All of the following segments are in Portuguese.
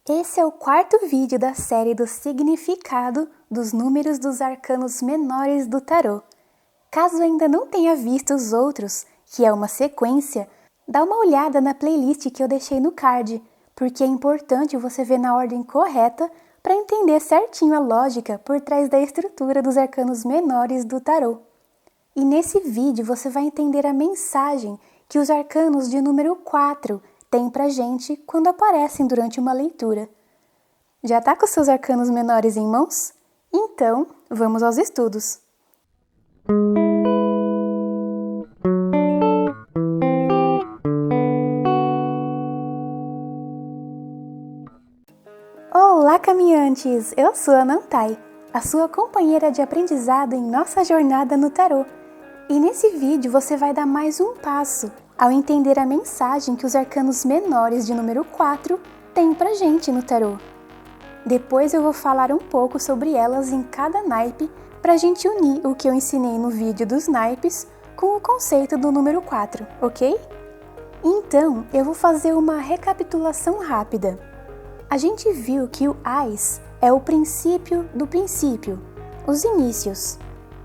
Esse é o quarto vídeo da série do significado dos números dos arcanos menores do tarô. Caso ainda não tenha visto os outros, que é uma sequência, dá uma olhada na playlist que eu deixei no card, porque é importante você ver na ordem correta para entender certinho a lógica por trás da estrutura dos arcanos menores do tarô. E nesse vídeo você vai entender a mensagem que os arcanos de número 4 têm pra gente quando aparecem durante uma leitura. Já tá com seus arcanos menores em mãos? Então, vamos aos estudos! Olá, caminhantes! Eu sou a Nantai, a sua companheira de aprendizado em nossa jornada no tarô. E nesse vídeo você vai dar mais um passo ao entender a mensagem que os arcanos menores de número 4 têm pra gente no tarô. Depois eu vou falar um pouco sobre elas em cada naipe pra gente unir o que eu ensinei no vídeo dos naipes com o conceito do número 4, ok? Então, eu vou fazer uma recapitulação rápida. A gente viu que o Ás é o princípio do princípio, os inícios.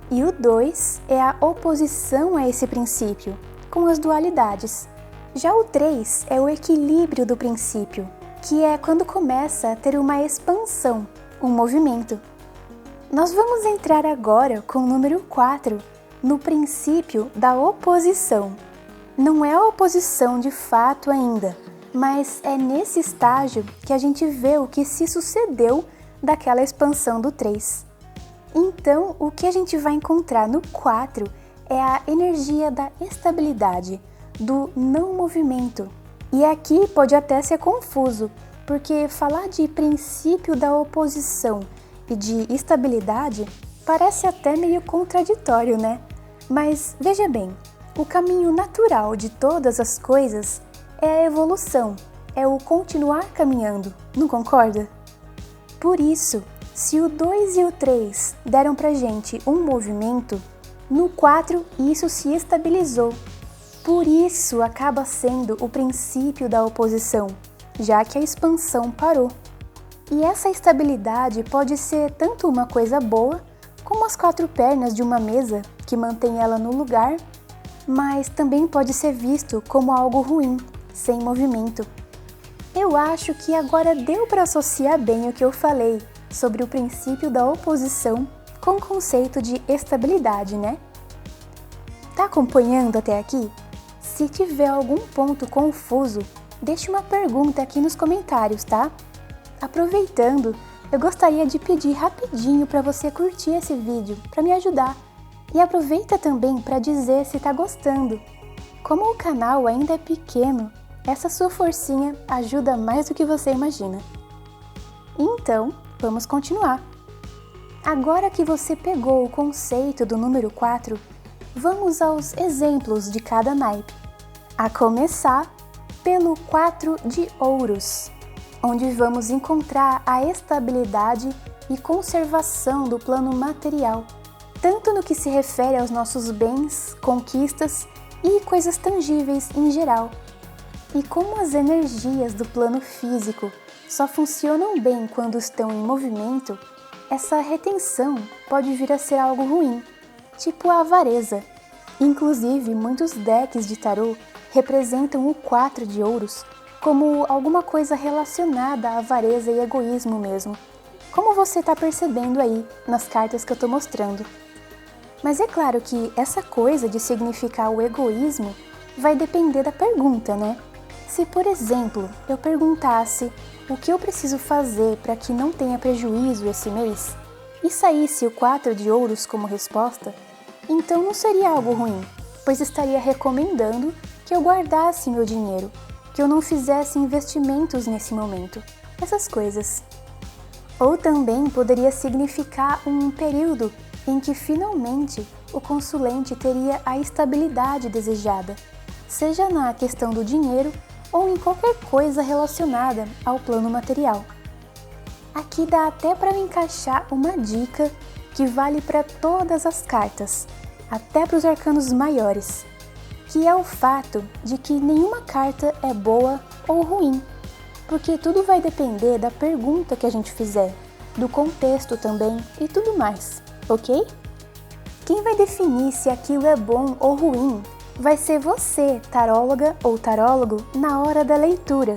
E o 2 é a oposição a esse princípio, com as dualidades. Já o 3 é o equilíbrio do princípio, que é quando começa a ter uma expansão, um movimento. Nós vamos entrar agora com o número 4 no princípio da oposição. Não é a oposição de fato ainda, mas é nesse estágio que a gente vê o que se sucedeu daquela expansão do 3. Então, o que a gente vai encontrar no 4 é a energia da estabilidade, do não movimento. E aqui pode até ser confuso, porque falar de princípio da oposição e de estabilidade parece até meio contraditório, né? Mas veja bem, o caminho natural de todas as coisas é a evolução, é o continuar caminhando, não concorda? Por isso, se o 2 e o 3 deram pra gente um movimento, no 4 isso se estabilizou. Por isso acaba sendo o princípio da oposição, já que a expansão parou. E essa estabilidade pode ser tanto uma coisa boa, como as 4 pernas de uma mesa que mantém ela no lugar, mas também pode ser visto como algo ruim, sem movimento. Eu acho que agora deu para associar bem o que eu falei sobre o princípio da oposição com o conceito de estabilidade, né? Tá acompanhando até aqui? Se tiver algum ponto confuso, deixe uma pergunta aqui nos comentários, tá? Aproveitando, eu gostaria de pedir rapidinho para você curtir esse vídeo para me ajudar. E aproveita também para dizer se tá gostando. Como o canal ainda é pequeno, essa sua forcinha ajuda mais do que você imagina. Então, vamos continuar. Agora que você pegou o conceito do número 4, vamos aos exemplos de cada naipe. A começar pelo 4 de ouros, onde vamos encontrar a estabilidade e conservação do plano material, tanto no que se refere aos nossos bens, conquistas e coisas tangíveis em geral. E como as energias do plano físico só funcionam bem quando estão em movimento, essa retenção pode vir a ser algo ruim, tipo a avareza. Inclusive, muitos decks de tarô representam o 4 de ouros como alguma coisa relacionada à avareza e egoísmo mesmo, como você está percebendo aí nas cartas que eu estou mostrando. Mas é claro que essa coisa de significar o egoísmo vai depender da pergunta, né? Se, por exemplo, eu perguntasse o que eu preciso fazer para que não tenha prejuízo esse mês e saísse o 4 de ouros como resposta, então não seria algo ruim, pois estaria recomendando que eu guardasse meu dinheiro, que eu não fizesse investimentos nesse momento, essas coisas. Ou também poderia significar um período em que finalmente o consulente teria a estabilidade desejada, seja na questão do dinheiro ou em qualquer coisa relacionada ao plano material. Aqui dá até para eu encaixar uma dica que vale para todas as cartas, até para os arcanos maiores, que é o fato de que nenhuma carta é boa ou ruim. porque tudo vai depender da pergunta que a gente fizer, do contexto também e tudo mais, ok? Quem vai definir se aquilo é bom ou ruim vai ser você, taróloga ou tarólogo, na hora da leitura.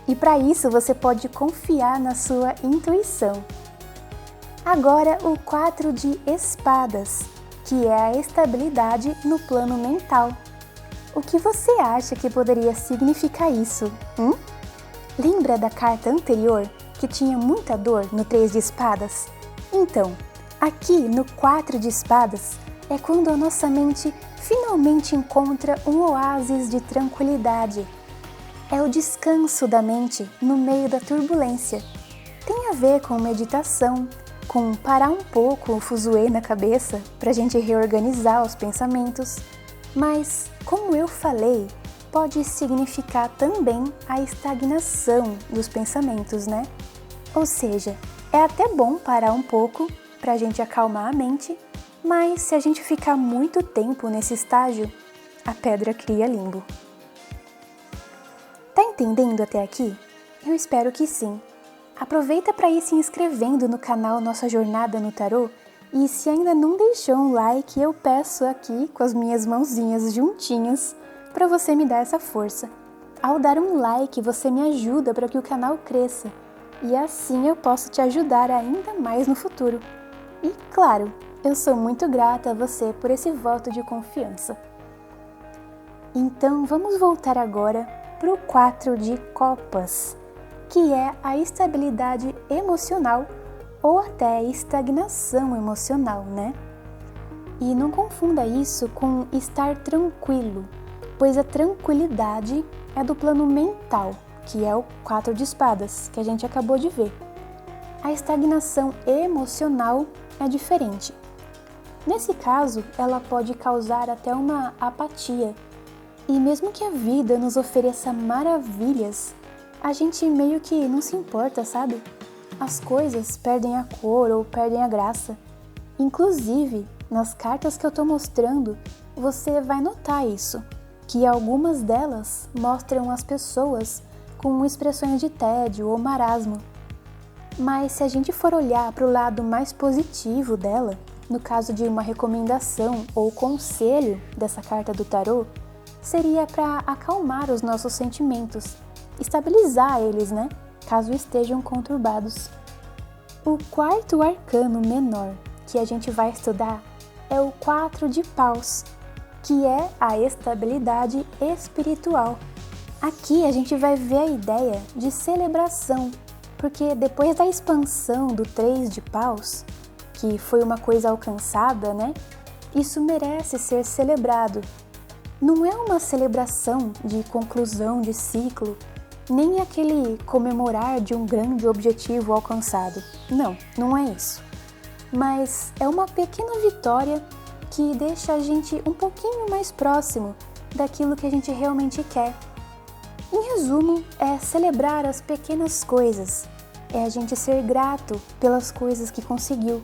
E para isso você pode confiar na sua intuição. Agora o 4 de espadas, que é a estabilidade no plano mental. O que você acha que poderia significar isso? Lembra da carta anterior, que tinha muita dor no 3 de espadas? Então, aqui no 4 de espadas é quando a nossa mente finalmente encontra um oásis de tranquilidade. É o descanso da mente no meio da turbulência. Tem a ver com meditação, com parar um pouco o fuzuê na cabeça para a gente reorganizar os pensamentos, mas, como eu falei, pode significar também a estagnação dos pensamentos, né? Ou seja, é até bom parar um pouco para a gente acalmar a mente, mas se a gente ficar muito tempo nesse estágio, a pedra cria limbo. Tá entendendo até aqui? Eu espero que sim. Aproveita para ir se inscrevendo no canal Nossa Jornada no Tarô e se ainda não deixou um like, eu peço aqui com as minhas mãozinhas juntinhas para você me dar essa força. Ao dar um like, você me ajuda para que o canal cresça e assim eu posso te ajudar ainda mais no futuro. E claro, eu sou muito grata a você por esse voto de confiança. Então vamos voltar agora para o 4 de copas, que é a estabilidade emocional ou até estagnação emocional, né? E não confunda isso com estar tranquilo, pois a tranquilidade é do plano mental, que é o 4 de espadas, que a gente acabou de ver. A estagnação emocional é diferente. Nesse caso, ela pode causar até uma apatia. E mesmo que a vida nos ofereça maravilhas, a gente meio que não se importa, sabe? As coisas perdem a cor ou perdem a graça. Inclusive, nas cartas que eu tô mostrando, você vai notar isso, que algumas delas mostram as pessoas com expressões de tédio ou marasmo. Mas se a gente for olhar para o lado mais positivo dela, no caso de uma recomendação ou conselho dessa carta do tarô, seria para acalmar os nossos sentimentos, estabilizar eles, né? Caso estejam conturbados. O quarto arcano menor que a gente vai estudar é o 4 de paus, que é a estabilidade espiritual. Aqui a gente vai ver a ideia de celebração, porque depois da expansão do 3 de paus, que foi uma coisa alcançada, né? Isso merece ser celebrado. Não é uma celebração de conclusão de ciclo, nem aquele comemorar de um grande objetivo alcançado. Não, não é isso. Mas é uma pequena vitória que deixa a gente um pouquinho mais próximo daquilo que a gente realmente quer. Em resumo, é celebrar as pequenas coisas, é a gente ser grato pelas coisas que conseguiu.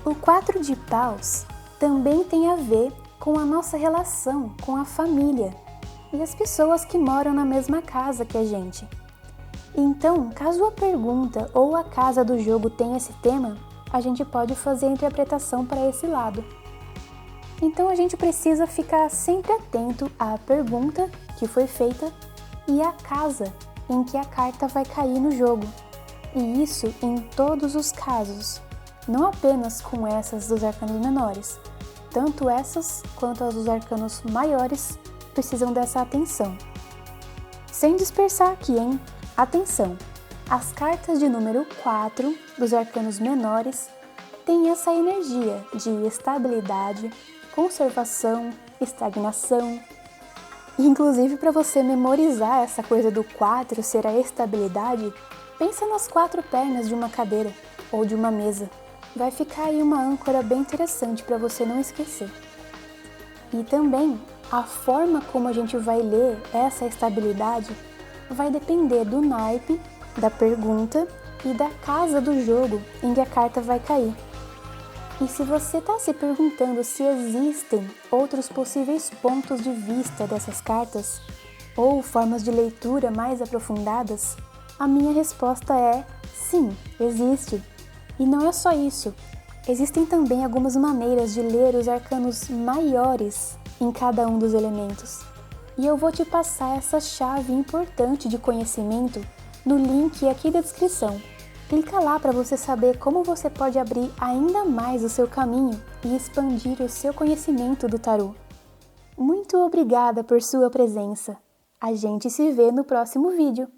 O 4 de paus também tem a ver com a nossa relação com a família e as pessoas que moram na mesma casa que a gente. Então, caso a pergunta ou a casa do jogo tenha esse tema, a gente pode fazer a interpretação para esse lado. Então a gente precisa ficar sempre atento à pergunta que foi feita e à casa em que a carta vai cair no jogo. E isso em todos os casos, não apenas com essas dos arcanos menores. Tanto essas quanto as dos arcanos maiores precisam dessa atenção. Sem dispersar aqui, hein? Atenção! As cartas de número 4 dos arcanos menores têm essa energia de estabilidade, conservação, estagnação. Inclusive, para você memorizar essa coisa do 4 ser a estabilidade, pensa nas 4 pernas de uma cadeira ou de uma mesa. Vai ficar aí uma âncora bem interessante para você não esquecer. E também, a forma como a gente vai ler essa estabilidade vai depender do naipe, da pergunta e da casa do jogo em que a carta vai cair. E se você está se perguntando se existem outros possíveis pontos de vista dessas cartas, ou formas de leitura mais aprofundadas? A minha resposta é sim, existe. E não é só isso. Existem também algumas maneiras de ler os arcanos maiores em cada um dos elementos. E eu vou te passar essa chave importante de conhecimento no link aqui da descrição. Clica lá para você saber como você pode abrir ainda mais o seu caminho e expandir o seu conhecimento do tarô. Muito obrigada por sua presença. A gente se vê no próximo vídeo.